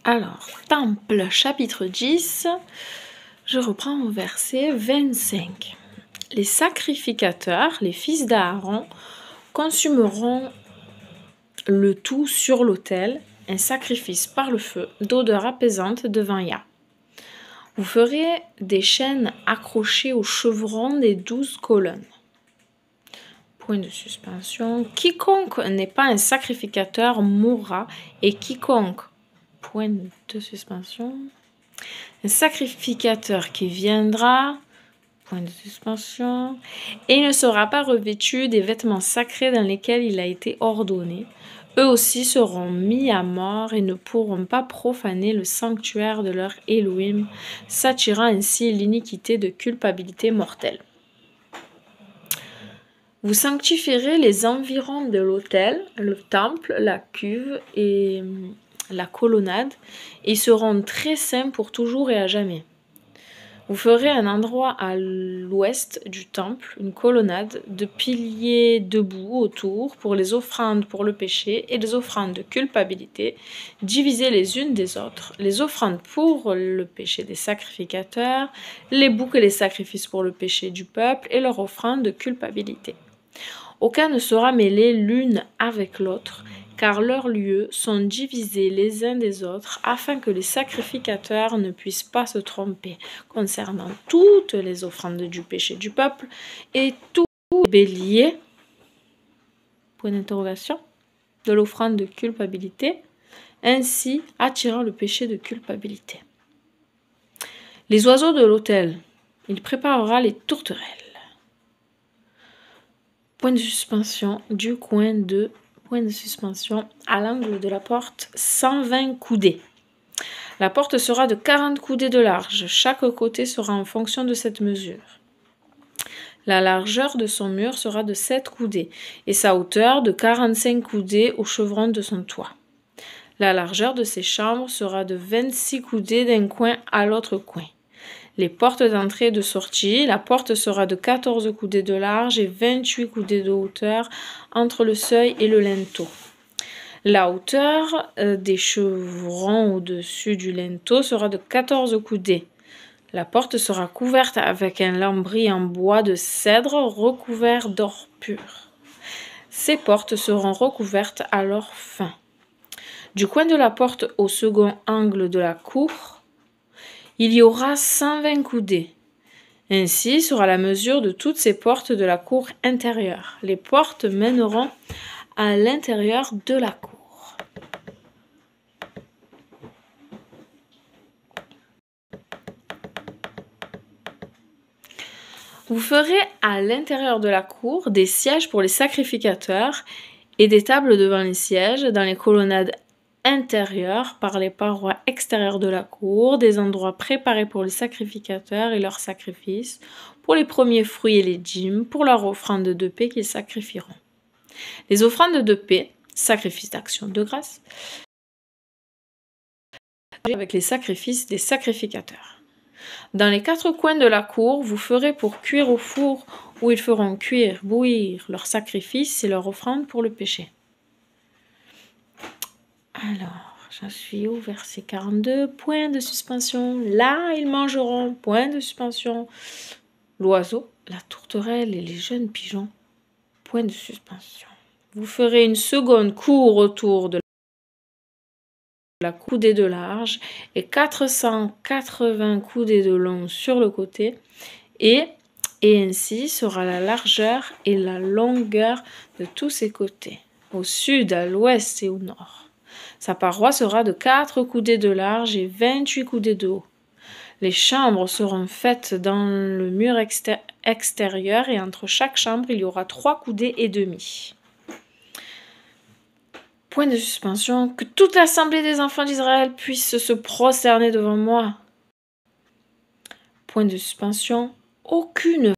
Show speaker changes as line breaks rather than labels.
Alors, Temple, chapitre 10, je reprends au verset 25. Les sacrificateurs, les fils d'Aaron, consumeront le tout sur l'autel, un sacrifice par le feu d'odeur apaisante devant Yah. Vous ferez des chaînes accrochées aux chevrons des 12 colonnes. Point de suspension. Quiconque n'est pas un sacrificateur mourra, et quiconque, point de suspension, un sacrificateur qui viendra, point de suspension, et il ne sera pas revêtu des vêtements sacrés dans lesquels il a été ordonné. Eux aussi seront mis à mort et ne pourront pas profaner le sanctuaire de leur Elohim, s'attirant ainsi l'iniquité de culpabilité mortelle. Vous sanctifierez les environs de l'autel, le temple, la cuve et la colonnade, et ils seront très saints pour toujours et à jamais. Vous ferez un endroit à l'ouest du temple, une colonnade de piliers debout autour pour les offrandes pour le péché et les offrandes de culpabilité, divisées les unes des autres, les offrandes pour le péché des sacrificateurs, les boucs et les sacrifices pour le péché du peuple et leur offrande de culpabilité. Aucun ne sera mêlé l'une avec l'autre, car leurs lieux sont divisés les uns des autres, afin que les sacrificateurs ne puissent pas se tromper concernant toutes les offrandes du péché du peuple et tous les béliers, point d'interrogation, de l'offrande de culpabilité, ainsi attirant le péché de culpabilité. Les oiseaux de l'autel, il préparera les tourterelles. Point de suspension du coin de point de suspension à l'angle de la porte, 120 coudées. La porte sera de 40 coudées de large. Chaque côté sera en fonction de cette mesure. La largeur de son mur sera de 7 coudées et sa hauteur de 45 coudées au chevron de son toit. La largeur de ses chambres sera de 26 coudées d'un coin à l'autre coin. Les portes d'entrée et de sortie, la porte sera de 14 coudées de large et 28 coudées de hauteur entre le seuil et le linteau. La hauteur des chevrons au-dessus du linteau sera de 14 coudées. La porte sera couverte avec un lambris en bois de cèdre recouvert d'or pur. Ces portes seront recouvertes à l'or fin. Du coin de la porte au second angle de la cour, il y aura 120 coudées. Ainsi sera la mesure de toutes ces portes de la cour intérieure. Les portes mèneront à l'intérieur de la cour. Vous ferez à l'intérieur de la cour des sièges pour les sacrificateurs et des tables devant les sièges dans les colonnades intérieures par les parois extérieures de la cour, des endroits préparés pour les sacrificateurs et leurs sacrifices, pour les premiers fruits et les dîmes, pour leur offrande de paix qu'ils sacrifieront. Les offrandes de paix, sacrifices d'action de grâce, avec les sacrifices des sacrificateurs. Dans les 4 coins de la cour, vous ferez pour cuire au four où ils feront cuire, bouillir leurs sacrifices et leurs offrandes pour le péché. Alors, j'en suis au verset 42, point de suspension. Là, ils mangeront, point de suspension, l'oiseau, la tourterelle et les jeunes pigeons, point de suspension. Vous ferez une seconde cour autour de la coudée de large et 480 coudées de long sur le côté, et ainsi sera la largeur et la longueur de tous ses côtés, au sud, à l'ouest et au nord. Sa paroi sera de 4 coudées de large et 28 coudées de haut. Les chambres seront faites dans le mur extérieur et entre chaque chambre, il y aura 3 coudées et demie. Point de suspension, que toute l'assemblée des enfants d'Israël puisse se prosterner devant moi. Point de suspension, aucune